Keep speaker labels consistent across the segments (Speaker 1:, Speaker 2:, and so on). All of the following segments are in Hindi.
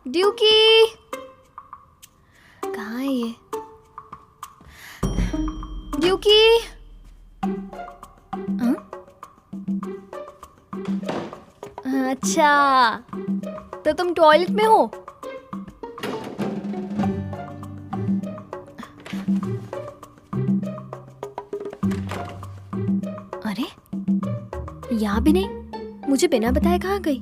Speaker 1: ड्यूकी कहाँ है ये? ड्यूकी हाँ? अच्छा तो तुम टॉयलेट में हो? अरे यहाँ भी नहीं, मुझे बिना बताए कहाँ गई?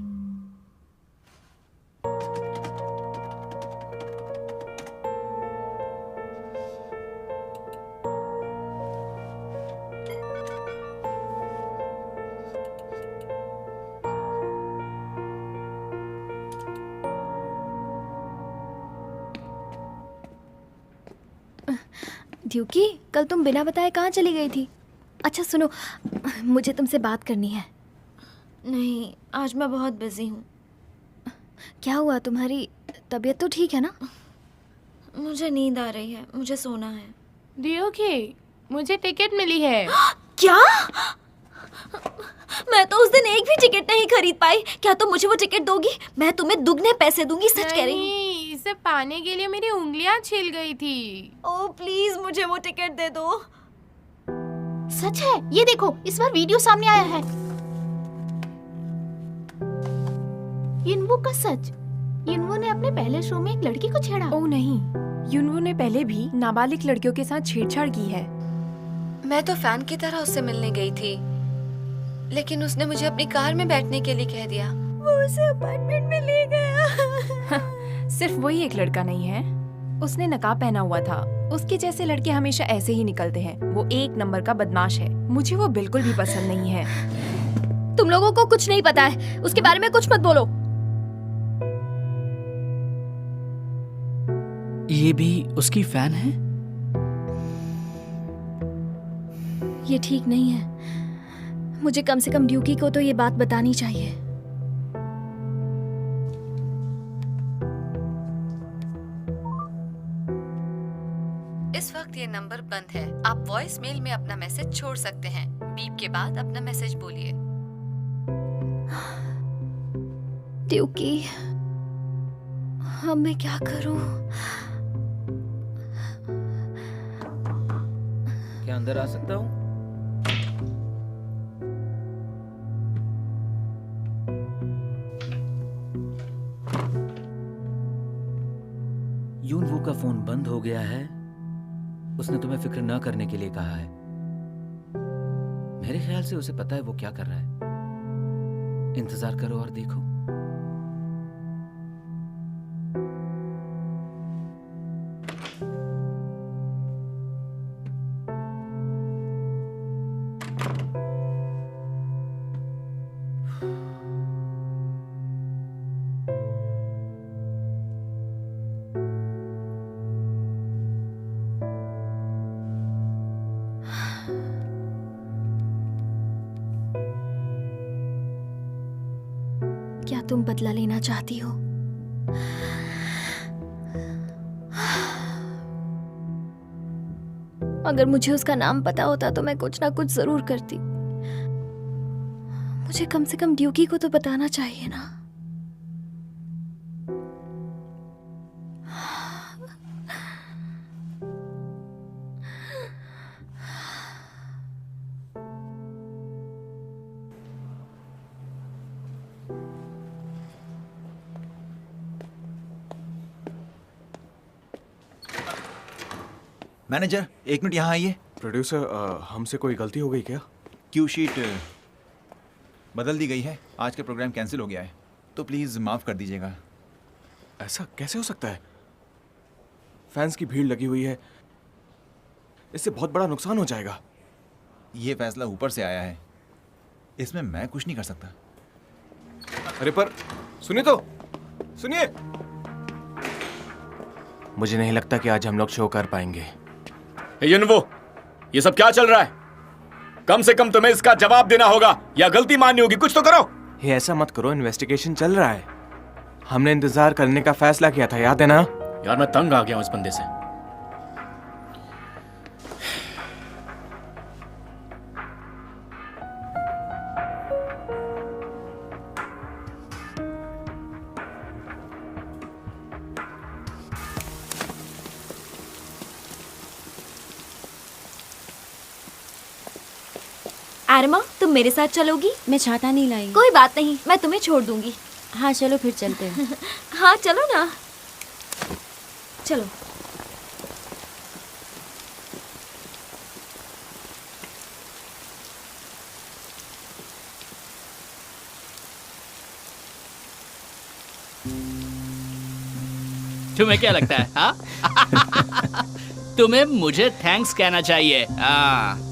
Speaker 1: ड्यूकी कल तुम बिना बताए कहाँ चली गई थी? अच्छा सुनो, मुझे तुमसे बात करनी है।
Speaker 2: नहीं, आज मैं बहुत बिजी हूँ।
Speaker 1: क्या हुआ? तुम्हारी तबीयत तो ठीक है ना?
Speaker 2: मुझे नींद आ रही है, मुझे सोना है।
Speaker 3: ड्यूकी, मुझे टिकट मिली है।
Speaker 2: क्या? मैं तो उस दिन एक भी टिकट नहीं खरीद पाई। क्या तुम मुझे वो टिकट दोगी? मैं तुम्हें दुगने पैसे दूंगी, सच कह रही हूँ।
Speaker 3: नहीं, इसे पाने के लिए मेरी उंगलियां छिल गई थी।
Speaker 2: ओह प्लीज मुझे वो टिकट दे दो।
Speaker 4: सच है, ये देखो इस बार वीडियो सामने आया है। युनवू का सच। युनवू ने अपने पहले शो में एक लड़की को छेड़ा।
Speaker 5: ओह नहीं, युनवू ने पहले भी नाबालिग लड़कियों के साथ छेड़छाड़ की है।
Speaker 6: मैं तो फैन की तरह उससे मिलने गई थी, लेकिन उसने मुझे अपनी कार में बैठने के लिए कह दिया।
Speaker 2: वो उसे अपार्टमेंट में ले गया।
Speaker 5: सिर्फ वही एक लड़का नहीं है, उसने नकाब पहना हुआ था। उसके जैसे लड़के हमेशा ऐसे ही निकलते हैं। वो एक नंबर का बदमाश है। मुझे वो बिल्कुल भी पसंद नहीं है।
Speaker 1: तुम लोगों को कुछ नहीं पता है, उसके बारे में कुछ मत बोलो।
Speaker 7: ये भी उसकी फैन है?
Speaker 1: ये ठीक नहीं है। मुझे कम से कम ड्यूकी को तो ये बात बतानी चाहिए।
Speaker 6: इस वक्त ये नंबर बंद है। आप वॉइस मेल में अपना मैसेज छोड़ सकते हैं। बीप के बाद अपना मैसेज बोलिए।
Speaker 1: ड्यूकी, अब मैं क्या करूं?
Speaker 7: क्या अंदर आ सकता हूँ? यूनवू का फोन बंद हो गया है। उसने तुम्हें फिक्र न करने के लिए कहा है। मेरे ख्याल से उसे पता है वो क्या कर रहा है। इंतजार करो और देखो।
Speaker 1: क्या तुम बदला लेना चाहती हो? अगर मुझे उसका नाम पता होता तो मैं कुछ ना कुछ जरूर करती। मुझे कम से कम ड्यूकी को तो बताना चाहिए ना।
Speaker 8: मैनेजर, एक मिनट यहाँ आइए।
Speaker 9: प्रोड्यूसर, हमसे कोई गलती हो गई क्या?
Speaker 8: क्यू शीट बदल दी गई है। आज का प्रोग्राम कैंसिल हो गया है, तो प्लीज़ माफ़ कर दीजिएगा।
Speaker 9: ऐसा कैसे हो सकता है? फैंस की भीड़ लगी हुई है, इससे बहुत बड़ा नुकसान हो जाएगा।
Speaker 8: ये फैसला ऊपर से आया है, इसमें मैं कुछ नहीं कर सकता।
Speaker 9: अरे पर सुनिए तो। सुनिए, मुझे नहीं लगता कि आज हम लोग शो कर पाएंगे।
Speaker 10: युनवो, ये सब क्या चल रहा है? कम से कम तुम्हें इसका जवाब देना होगा या गलती माननी होगी, कुछ तो करो।
Speaker 9: ये ऐसा मत करो, इन्वेस्टिगेशन चल रहा है। हमने इंतजार करने का फैसला किया था, याद है ना?
Speaker 10: यार मैं तंग आ गया हूं इस बंदे से।
Speaker 2: आरमा, तुम मेरे साथ चलोगी?
Speaker 1: मैं छाता नहीं लाई।
Speaker 2: कोई बात नहीं, मैं तुम्हें छोड़ दूंगी।
Speaker 1: हाँ चलो फिर चलते हैं।
Speaker 2: हाँ चलो ना, चलो।
Speaker 11: तुम्हें क्या लगता है हाँ? तुम्हें मुझे थैंक्स कहना चाहिए। हाँ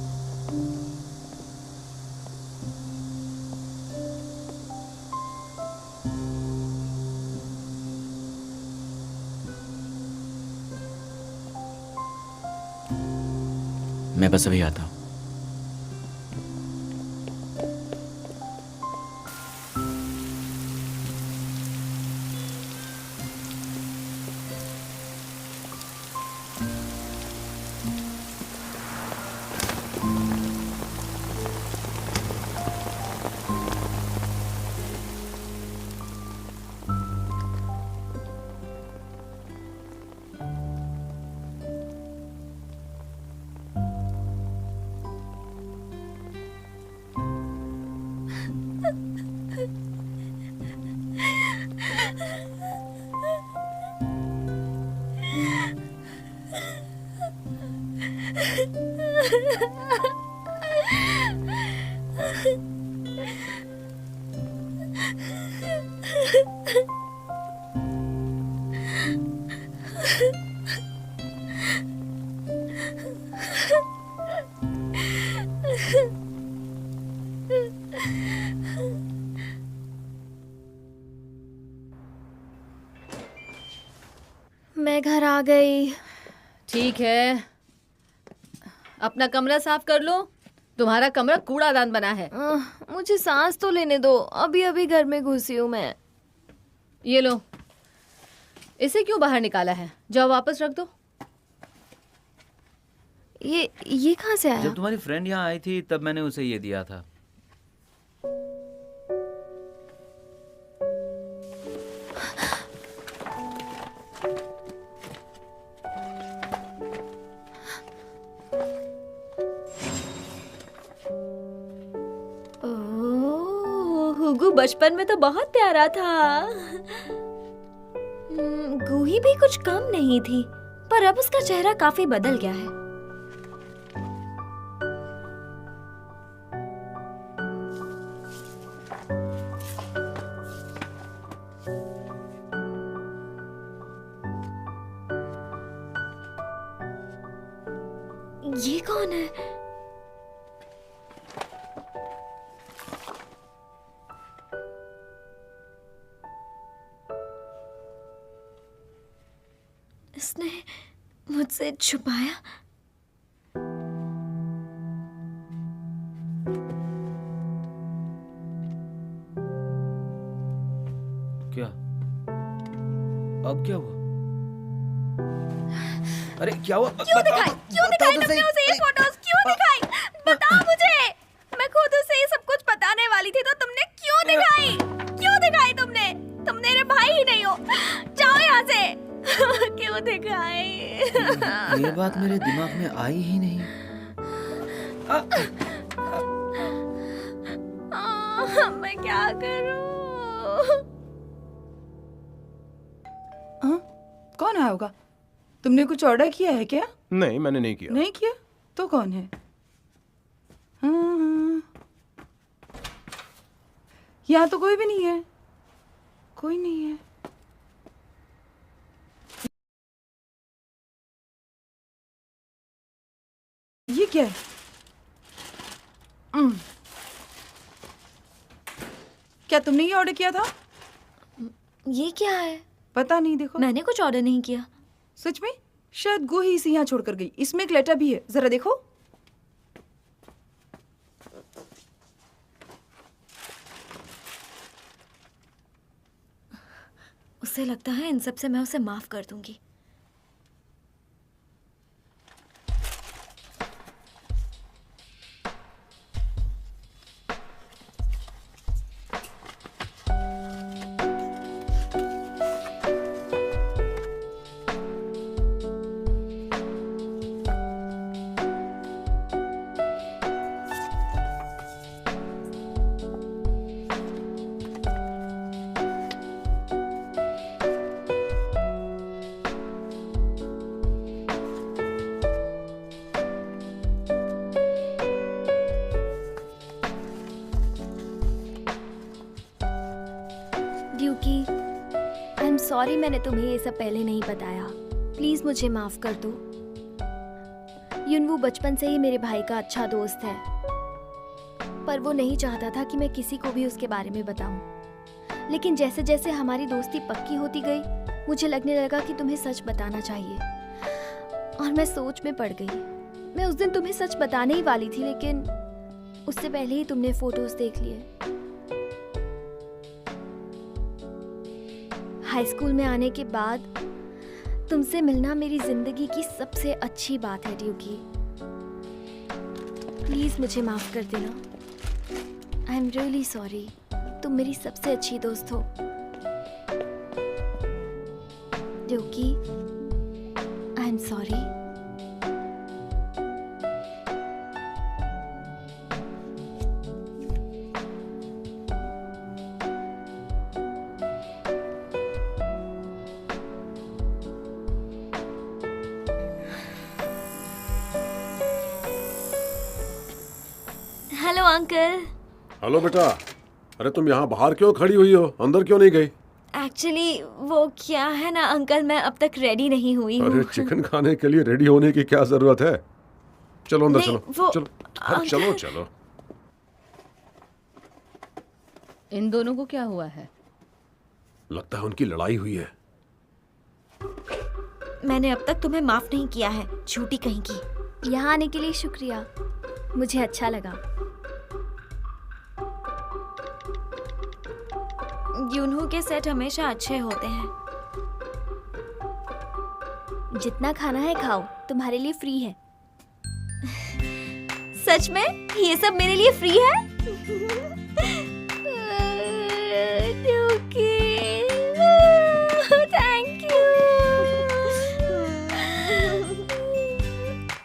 Speaker 7: मैं बस अभी आता हूँ।
Speaker 1: मैं घर आ गई।
Speaker 6: ठीक है, अपना कमरा साफ कर लो। तुम्हारा कमरा कूड़ादान बना है।
Speaker 1: मुझे सांस तो लेने दो, अभी अभी घर में घुसी हूँ मैं।
Speaker 6: ये लो, इसे क्यों बाहर निकाला है? जाओ वापस रख दो।
Speaker 1: ये कहाँ से आया?
Speaker 7: जब तुम्हारी फ्रेंड यहाँ आई थी तब मैंने उसे ये दिया था।
Speaker 2: हुगू बचपन में तो बहुत प्यारा था। गूही भी कुछ कम नहीं थी, पर अब उसका चेहरा काफी बदल गया है। ये कौन है? इसने मुझसे छुपाया।
Speaker 7: क्या? अब क्या हुआ? अरे क्या हुआ?
Speaker 2: क्यों दिखाई तुमने उसे ये फोटोज? क्यों दिखाई? बताओ मुझे। मैं खुद उसे ये सब कुछ बताने वाली थी, तो तुमने क्यों दिखाई? क्यों दिखाई तुमने? तुम मेरे भाई ही नहीं हो। जाओ यहाँ से। क्यों दिखाई?
Speaker 7: ये बात मेरे दिमाग में आई ही नहीं।
Speaker 2: मैं क्या करूं?
Speaker 12: कौन आया होगा? तुमने कुछ ऑर्डर किया है क्या?
Speaker 9: नहीं, मैंने नहीं किया।
Speaker 12: नहीं किया? तो कौन है? यहाँ तो कोई भी नहीं है। कोई नहीं है। ये क्या है? क्या तुमने ये ऑर्डर किया था?
Speaker 1: ये क्या है?
Speaker 12: पता नहीं, देखो।
Speaker 1: मैंने कुछ ऑर्डर नहीं किया।
Speaker 12: सच में? शायद गो ही इसे यहाँ छोड़कर गई। इसमें एक लेटर भी है, जरा देखो।
Speaker 1: उसे लगता है इन सब से मैं उसे माफ कर दूंगी। ड्यूकी, आई एम सॉरी मैंने तुम्हें ये सब पहले नहीं बताया। प्लीज मुझे माफ कर दो। युनवू बचपन से ही मेरे भाई का अच्छा दोस्त है, पर वो नहीं चाहता था कि मैं किसी को भी उसके बारे में बताऊं। लेकिन जैसे जैसे हमारी दोस्ती पक्की होती गई, मुझे लगने लगा कि तुम्हें सच बताना चाहिए, और मैं सोच में पड़ गई। मैं उस दिन तुम्हें सच बताने ही वाली थी, लेकिन उससे पहले ही तुमने फोटोज देख लिए। हाई स्कूल में आने के बाद तुमसे मिलना मेरी जिंदगी की सबसे अच्छी बात है ड्यूकी। प्लीज मुझे माफ कर देना। I am really sorry. तुम मेरी सबसे अच्छी दोस्त हो ड्यूकी। I am sorry. Hello uncle.
Speaker 13: Hello बेटा, अरे तुम यहाँ बाहर क्यों खड़ी हुई हो, अंदर क्यों नहीं गई?
Speaker 1: एक्चुअली वो क्या है ना अंकल, मैं अब तक रेडी नहीं हुई हूँ।
Speaker 13: अरे चिकन खाने के लिए रेडी होने की क्या जरूरत है? चलो अंदर चलो। चलो हाँ, चलो चलो।
Speaker 14: इन दोनों को क्या हुआ है?
Speaker 13: लगता है उनकी लड़ाई हुई है।
Speaker 1: मैंने अब तक तुम्हें माफ नहीं किया है, झूठी कहीं की। यहाँ आने के लिए शुक्रिया, मुझे अच्छा लगा। यूनहू के सेट हमेशा अच्छे होते हैं। जितना खाना है खाओ, तुम्हारे लिए फ्री है। सच में ये सब मेरे लिए फ्री है? Thank you.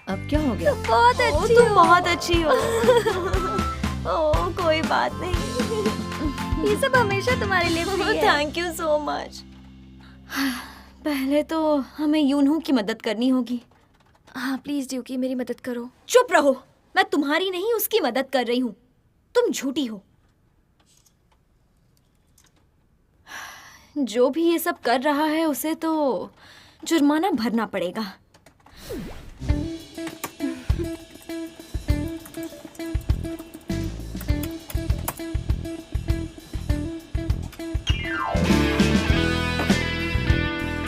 Speaker 14: अब क्या हो गया?
Speaker 1: बहुत अच्छी तुम बहुत अच्छी हो। ओह कोई बात नहीं, ये सब हमेशा तुम्हारे लिए फ्री है। Thank you so much. पहले तो हमें यूनहू की मदद करनी होगी। हाँ प्लीज ड्यूकी, मेरी मदद करो। चुप रहो, मैं तुम्हारी नहीं उसकी मदद कर रही हूँ। तुम झूठी हो। जो भी ये सब कर रहा है उसे तो जुर्माना भरना पड़ेगा।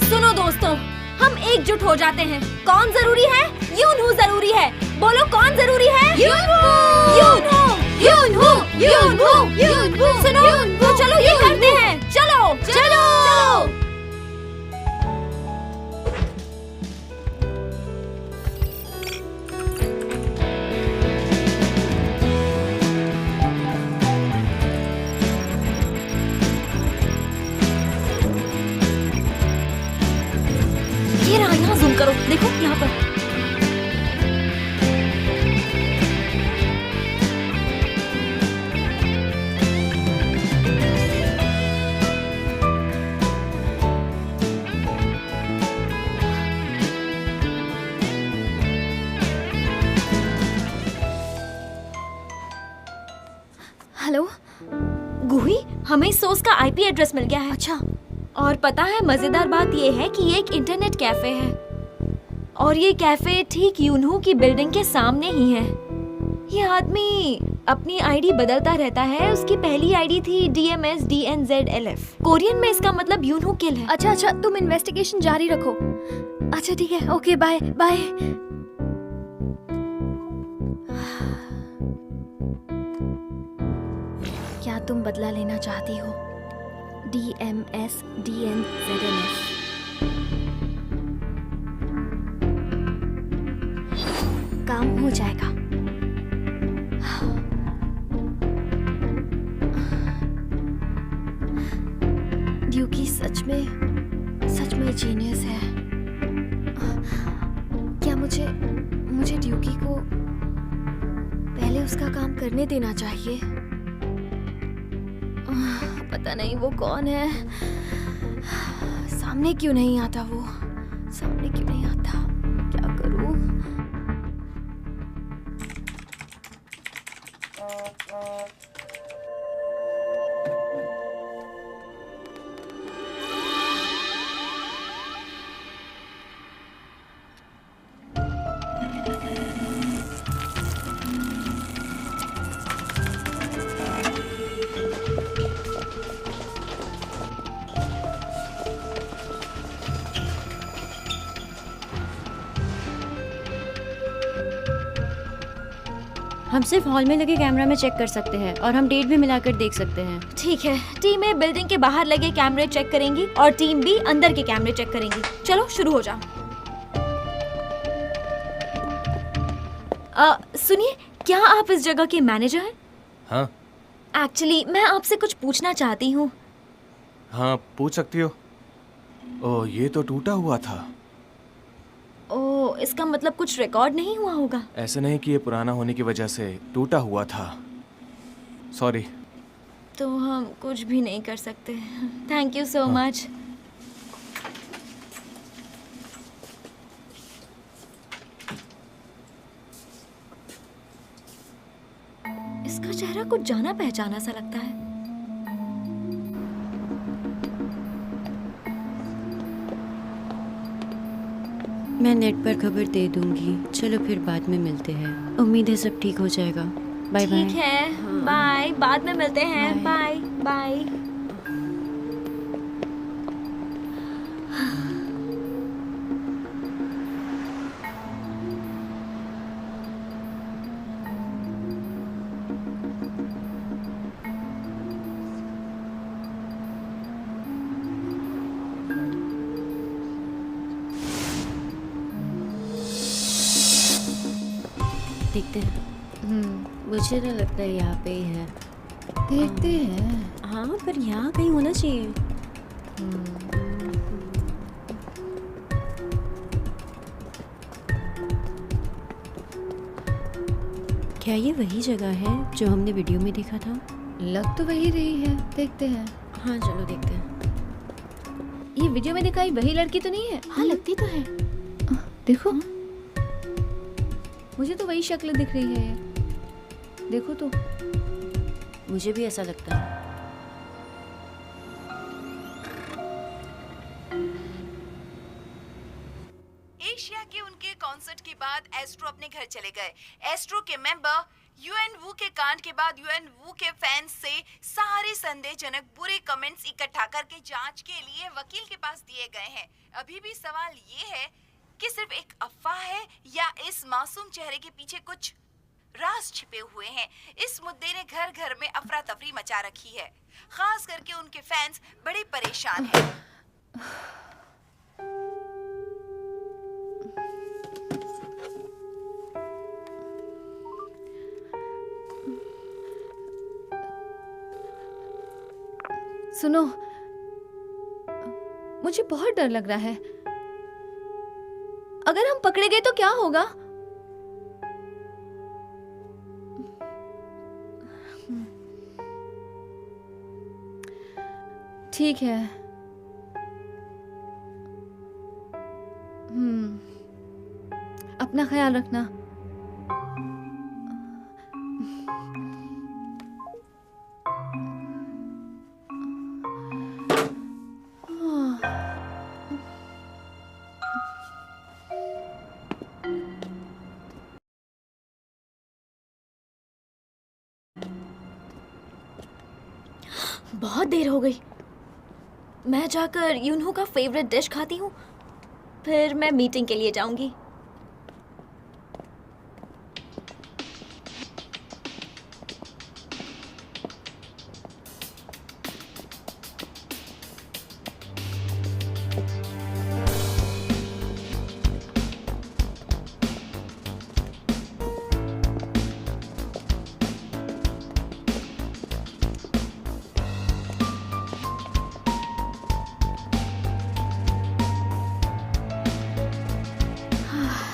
Speaker 1: सुनो दोस्तों, हम एकजुट हो जाते हैं। कौन जरूरी है? यूनहू जरूरी है। बोलो कौन जरूरी है? यूनहू यूनहू यूनहू यूनहू यूनहू। सुनो तो चलो ये करते हैं। चलो चलो। ये रहा, यहाँ जूम करो, देखो यहाँ पर। हेलो गुही, हमें इस सोर्स का आईपी एड्रेस मिल गया है। अच्छा, और पता है मजेदार बात ये है कि ये एक इंटरनेट कैफे है, और ये कैफे ठीक यूनहू की बिल्डिंग के सामने ही है। ये आदमी अपनी आईडी बदलता रहता है। उसकी पहली आईडी थी DMSDNZLF। कोरियन में इसका मतलब यूनहू किल है।
Speaker 2: अच्छा अच्छा, तुम इन्वेस्टिगेशन जारी रखो। अच्छा ठीक है, ओके बाय बाय। क्या तुम बदला लेना चाहती हो? DMSDNZLF। काम हो जाएगा। ड्यूकी सच में जीनियस है। क्या मुझे ड्यूकी को पहले उसका काम करने देना चाहिए? पता नहीं वो कौन है। सामने क्यों नहीं आता वो? सामने क्यों नहीं आता? क्या करूं?
Speaker 15: हम सिर्फ हॉल में लगे कैमरा में चेक कर सकते हैं और हम डेट भी मिलाकर देख सकते हैं।
Speaker 1: ठीक है, टीमें बिल्डिंग के बाहर लगे कैमरे चेक करेंगी और टीम बी अंदर के कैमरे चेक करेंगी। चलो शुरू हो जाओ। सुनिए, क्या आप इस जगह के मैनेजर हैं?
Speaker 9: हाँ
Speaker 1: एक्चुअली मैं आपसे कुछ पूछना चाहती हूँ।
Speaker 9: हाँ, पूछ सकती हो। ओह, ये तो टूटा हुआ था।
Speaker 1: ओह, इसका मतलब कुछ रिकॉर्ड नहीं हुआ होगा।
Speaker 9: ऐसे नहीं कि ये पुराना होने की वजह से टूटा हुआ था। सॉरी।
Speaker 1: तो हम कुछ भी नहीं कर सकते। Thank you so much. इसका चेहरा कुछ जाना पहचाना सा लगता है।
Speaker 15: मैं नेट पर खबर दे दूंगी। चलो फिर बाद में मिलते हैं। उम्मीद है सब ठीक हो जाएगा। Bye bye.
Speaker 1: ठीक है, बाय। बाद में मिलते हैं। Bye bye.
Speaker 15: देखते हैं। मुझे तो लगता है यहाँ पे ही है।
Speaker 14: देखते हैं।
Speaker 15: हाँ, पर यहाँ कहीं होना चाहिए। क्या ये वही जगह है जो हमने वीडियो में देखा था?
Speaker 14: लग तो वही रही है। देखते हैं।
Speaker 15: हाँ चलो देखते हैं।
Speaker 14: ये वीडियो में दिखाई वही लड़की तो नहीं है?
Speaker 15: हाँ लगती तो है।
Speaker 14: देखो, मुझे तो वही शक्ल दिख रही है। देखो तो।
Speaker 15: मुझे भी ऐसा लगता है।
Speaker 12: एशिया के उनके कॉन्सर्ट के बाद एस्ट्रो अपने घर चले गए। एस्ट्रो के मेंबर यूएन वू के कांड के बाद यूएन वू के फैंस से सारे संदेहजनक बुरे कमेंट्स इकट्ठा करके जांच के लिए वकील के पास दिए गए हैं। अभी भी सवाल ये है कि सिर्फ एक अफवाह है या इस मासूम चेहरे के पीछे कुछ राज छिपे हुए हैं। इस मुद्दे ने घर घर में अफरा तफरी मचा रखी है। खास करके उनके फैंस बड़े परेशान हैं।
Speaker 14: सुनो, मुझे बहुत डर लग रहा है। अगर हम पकड़े गए तो क्या होगा? ठीक है। अपना ख्याल रखना।
Speaker 1: बहुत देर हो गई। मैं जाकर यूनहू का फेवरेट डिश खाती हूँ, फिर मैं मीटिंग के लिए जाऊंगी।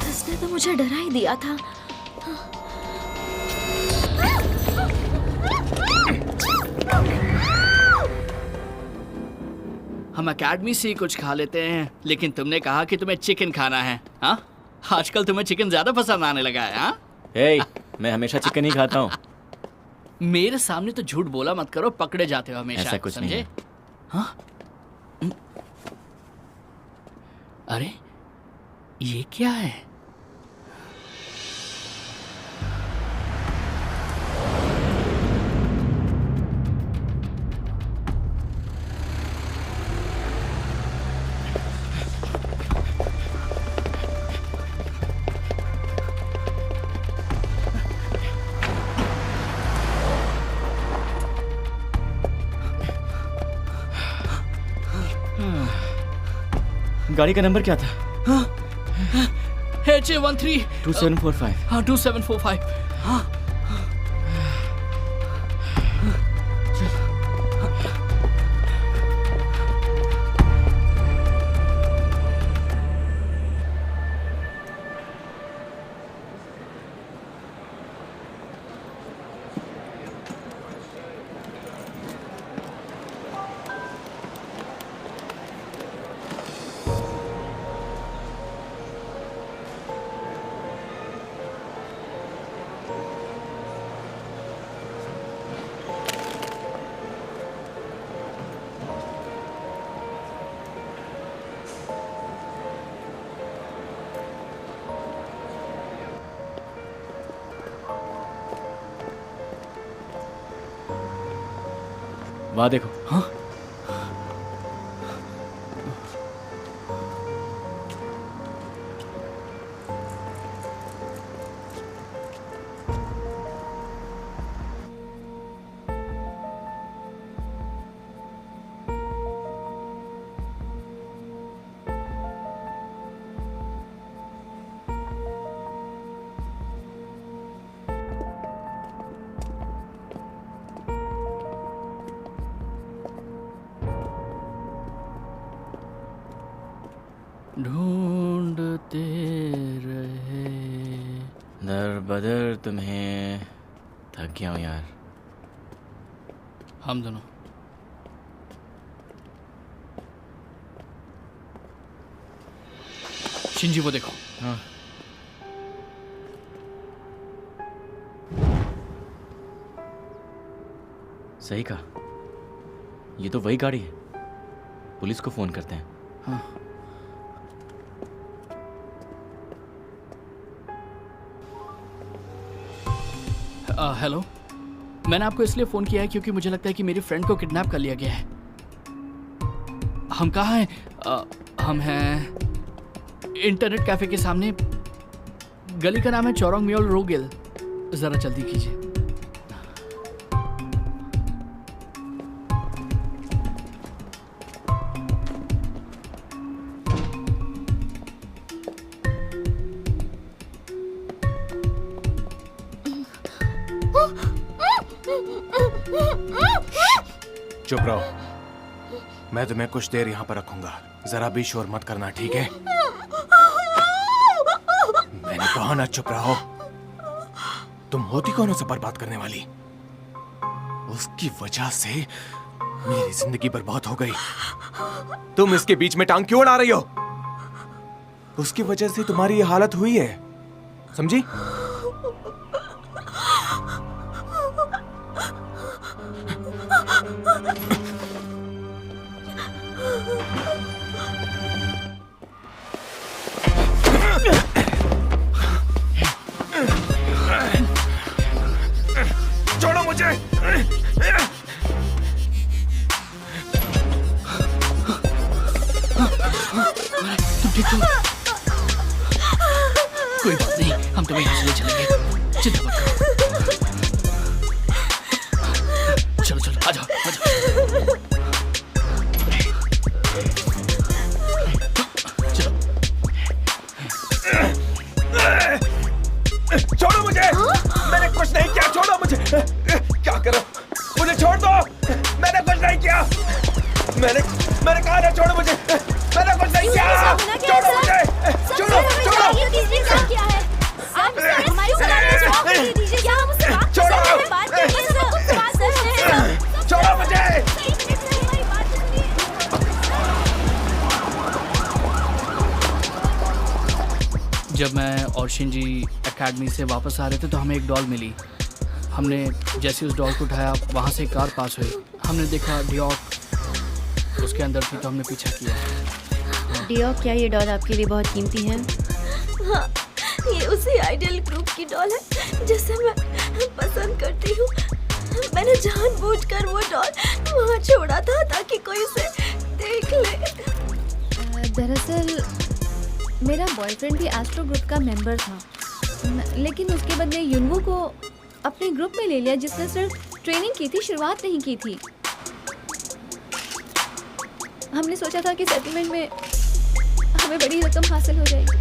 Speaker 1: इसने तो मुझे डरा ही दिया था।
Speaker 11: हम एकेडमी से ही कुछ खा लेते हैं, लेकिन तुमने कहा कि तुम्हें चिकन खाना है। हाँ, आजकल तुम्हें चिकन ज्यादा पसंद आने लगा है। हाँ,
Speaker 7: हे, मैं हमेशा चिकन ही खाता हूँ।
Speaker 11: मेरे सामने तो झूठ बोला मत करो, पकड़े जाते हो हमेशा।
Speaker 7: ऐसा कुछ नहीं
Speaker 11: समझे?
Speaker 7: है।
Speaker 11: हाँ? अरे ये क्या है?
Speaker 7: गाड़ी का नंबर क्या था?
Speaker 11: HA13
Speaker 7: 2745।
Speaker 11: हाँ 2745। हाँ
Speaker 7: वहाँ देखो।
Speaker 11: हाँ ढूंढते रहे
Speaker 7: दर बदर तुम्हें। थक गया हूँ यार।
Speaker 11: हम दोनों। शिंजी वो देखो।
Speaker 7: हाँ। सही कहा, ये तो वही गाड़ी है। पुलिस को फोन करते हैं।
Speaker 11: हाँ। हेलो, मैंने आपको इसलिए फ़ोन किया है क्योंकि मुझे लगता है कि मेरी फ्रेंड को किडनैप कर लिया गया है। हम कहाँ हैं? हम हैं इंटरनेट कैफ़े के सामने। गली का नाम है चौरोंग म्योल रोगिल। ज़रा जल्दी कीजिए।
Speaker 9: चुप रहो, मैं तुम्हें कुछ देर यहाँ पर रखूंगा। जरा भी शोर मत करना, ठीक है? मैंने कहा ना चुप रहो। तुम होती कौन उसे बर्बाद करने वाली? उसकी वजह से मेरी जिंदगी बर्बाद हो गई। तुम इसके बीच में टांग क्यों अड़ा रही हो? उसकी वजह से तुम्हारी ये हालत हुई है, समझी? छोड़ो मुझे।
Speaker 11: कोई बात नहीं, हम तुम्हें यहाँ से ले चलेंगे, चिंता मत करो। चलो चलो, आ जाओ, आ जाओ।
Speaker 9: छोड़ो मुझे, मैंने कुछ नहीं किया, छोड़ो मुझे। क्या करो, मुझे छोड़ दो, मैंने कुछ नहीं किया। मैंने कहा ना, छोड़ो मुझे, मैंने कुछ नहीं किया। छोड़ो मुझे, छोड़ो, छोड़ो। छोड़ो मुझे।
Speaker 11: जब मैं और शिंजी एकेडमी से वापस आ रहे थे तो हमें एक डॉल मिली। हमने जैसे उस डॉल को उठाया, वहाँ से एक कार पास हुई। हमने देखा डियोक उसके अंदर थी, तो हमने पीछा किया।
Speaker 15: डियोक, क्या ये डॉल आपके लिए बहुत कीमती है?
Speaker 2: हाँ, ये उसी आइडियल ग्रुप की डॉल है जिसे मैं पसंद करती हूँ। मैंने जानबूझकर वो डॉल वहाँ छोड़ा था ताकि कोई उसे देख ले।
Speaker 14: दरअसल मेरा बॉयफ्रेंड भी एस्ट्रो ग्रुप का मेंबर था, लेकिन उसके बदले युनवू को अपने ग्रुप में ले लिया, जिसने सिर्फ ट्रेनिंग की थी, शुरुआत नहीं की थी। हमने सोचा था कि सेटलमेंट में हमें बड़ी रकम हासिल हो जाएगी।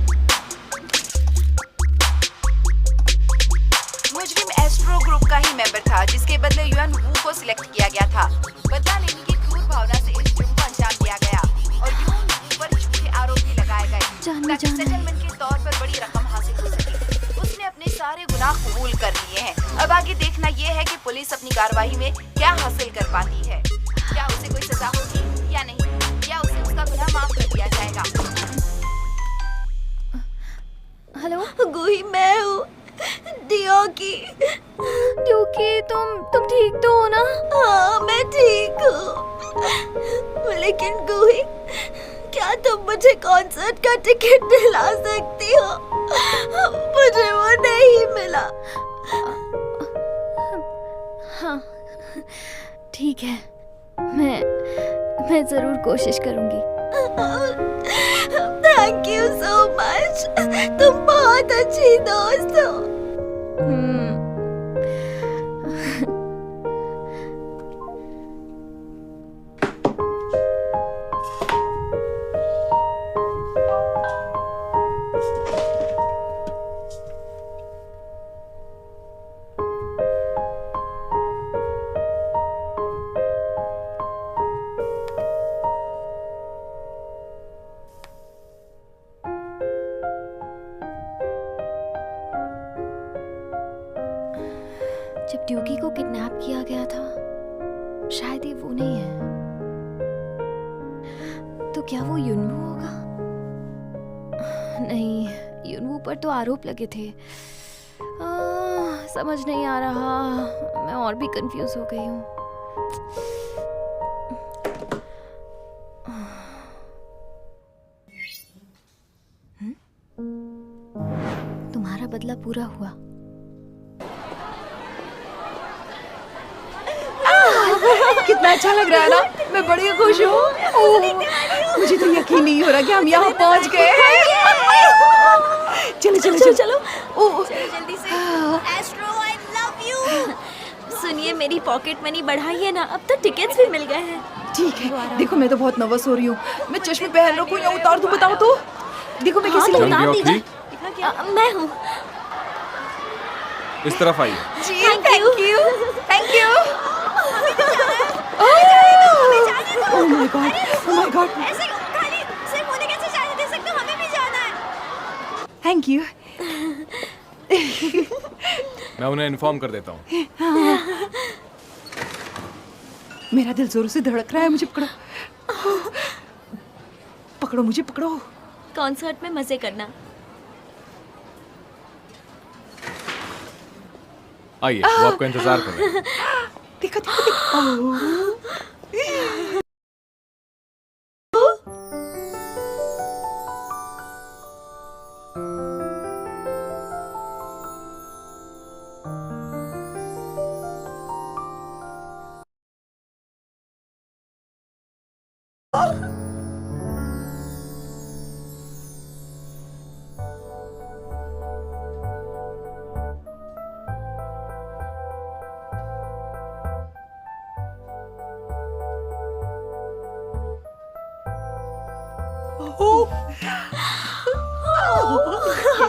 Speaker 12: मुजरिम एस्ट्रो ग्रुप का ही मेंबर था, जिसके बदले युएन वू को सिलेक्ट किया गया था। बदला लेने की क्रूर भावना से इस जुर्म को अंजाम दिया गया और युएन वू पर झूठे आरोप भी लगाए गए ताकि सेटलमेंट के तौर पर बड़ी रकम हासिल हो सके। उसने अपने सारे गुनाह कबूल कर लिए हैं। अब आगे देखना ये है कि पुलिस अपनी कार्रवाई में क्या हासिल कर पाती है। क्या उसे कोई सजा होगी या नहीं, या उसे उसका गुनाह माफ कर दिया जाएगा।
Speaker 2: हेलो गुही, मैं हूँ डियोकी। डियोकी, तुम ठीक तो हो ना? हाँ, मैं ठीक हूँ। लेकिन गुही, क्या तुम मुझे कॉन्सर्ट का टिकट दिला सकती हो? मुझे वो नहीं मिला।
Speaker 1: हाँ, ठीक है, मैं जरूर कोशिश करूंगी।
Speaker 2: थैंक यू सो मच, तुम बहुत अच्छी दोस्त हो।
Speaker 1: जब ड्यूकी को किडनैप किया गया था, शायद ये वो नहीं है। तो क्या वो युनवू होगा? नहीं, युनवू पर तो आरोप लगे थे। समझ नहीं आ रहा, मैं और भी कंफ्यूज हो गई हूँ। तुम्हारा बदला पूरा हुआ।
Speaker 5: कितना अच्छा लग रहा है ना, मैं बड़ी खुश हूँ। मुझे तो यकीन नहीं हो रहा कि हम यहाँ पहुँच गए हैं। चलो चलो चलो चलो
Speaker 2: जल्दी से। Astro, I love you. सुनिए, मेरी पॉकेट मनी बढ़ाइए ना, अब तो टिकट्स भी मिल गए हैं।
Speaker 5: ठीक है, देखो मैं तो बहुत नर्वस हो रही हूँ। मैं चश्मे पहन रखूँ या उतार दूँ, बताओ तो। देखो मैं कैसी लग रही हूँ।
Speaker 2: मैं हूँ।
Speaker 8: इस तरफ आइए।
Speaker 2: Thank you.
Speaker 5: Oh my God,
Speaker 2: ऐसे खाली सिर्फ उन्हें कैसे जाने दे सकते हो? हमें भी जाना है।
Speaker 5: Thank you.
Speaker 8: मैं उन्हें इन्फॉर्म कर देता हूँ।
Speaker 5: मेरा दिल जोरों से धड़क रहा है, मुझे पकड़ो। पकड़ो मुझे, पकड़ो।
Speaker 2: कॉन्सर्ट में मजे करना।
Speaker 8: आइए, वो आपका इंतजार कर रहे हैं।
Speaker 5: देखो देखो देखो।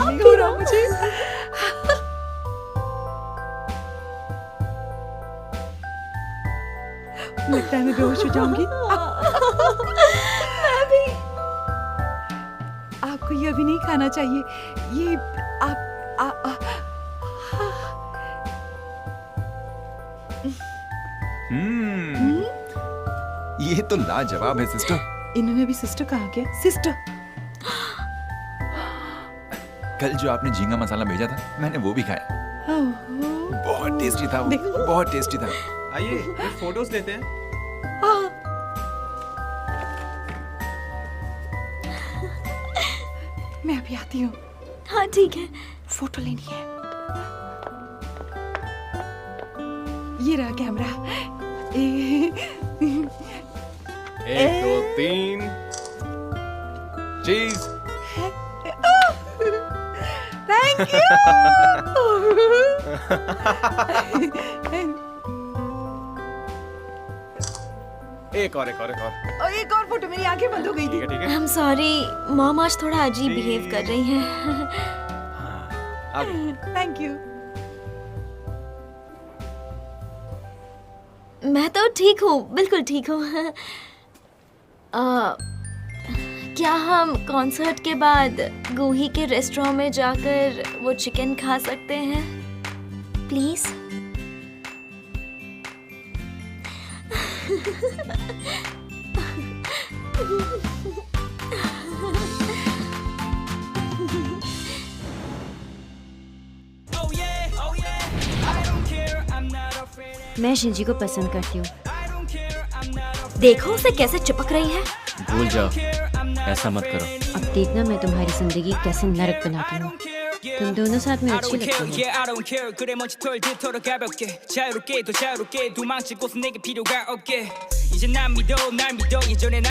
Speaker 5: नहीं हो रहा मुझे। लगता है मैं बेहोश हो जाऊंगी।
Speaker 2: मैं भी।
Speaker 5: आपको ये अभी नहीं खाना चाहिए। ये
Speaker 8: ये तो लाजवाब है सिस्टर।
Speaker 5: इन्होंने भी सिस्टर कहा क्या? सिस्टर,
Speaker 8: कल जो आपने झींगा मसाला भेजा था मैंने वो भी खाया, बहुत टेस्टी था वो, बहुत टेस्टी था।
Speaker 9: आइए फोटोज लेते हैं।
Speaker 5: मैं अभी आती हूँ।
Speaker 2: हाँ ठीक है।
Speaker 5: फोटो लेनी है। ये रहा कैमरा।
Speaker 9: 1 2 3 चीज।
Speaker 5: Thank you.
Speaker 9: एक और
Speaker 5: एक और फोटो, मेरी आंखें बंद हो गई थी।
Speaker 9: ठीक है।
Speaker 2: आई एम सॉरी, मॉम आज थोड़ा अजीब बिहेव कर रही हैं।
Speaker 5: Thank you.
Speaker 2: मैं तो ठीक हूँ, बिल्कुल ठीक हूँ। क्या हम कॉन्सर्ट के बाद गोही के रेस्टोरेंट में जाकर वो चिकन खा सकते हैं प्लीज?
Speaker 15: मैं शिंजी को पसंद करती हूँ।
Speaker 2: देखो उसे कैसे चिपक रही है।
Speaker 7: भूल जाओ, ऐसा मत करो।
Speaker 15: अब देखना मैं तुम्हारी जिंदगी कैसे नरक बनाती हूँ। तुम दोनों साथ में अच्छी लगती हो।
Speaker 16: I don't care. 그래 먼지 털 뒤토록 가볍게 자유롭게 더 자유롭게 도망칠 곳은 내게 필요가 없게 이제 날 믿어 예전에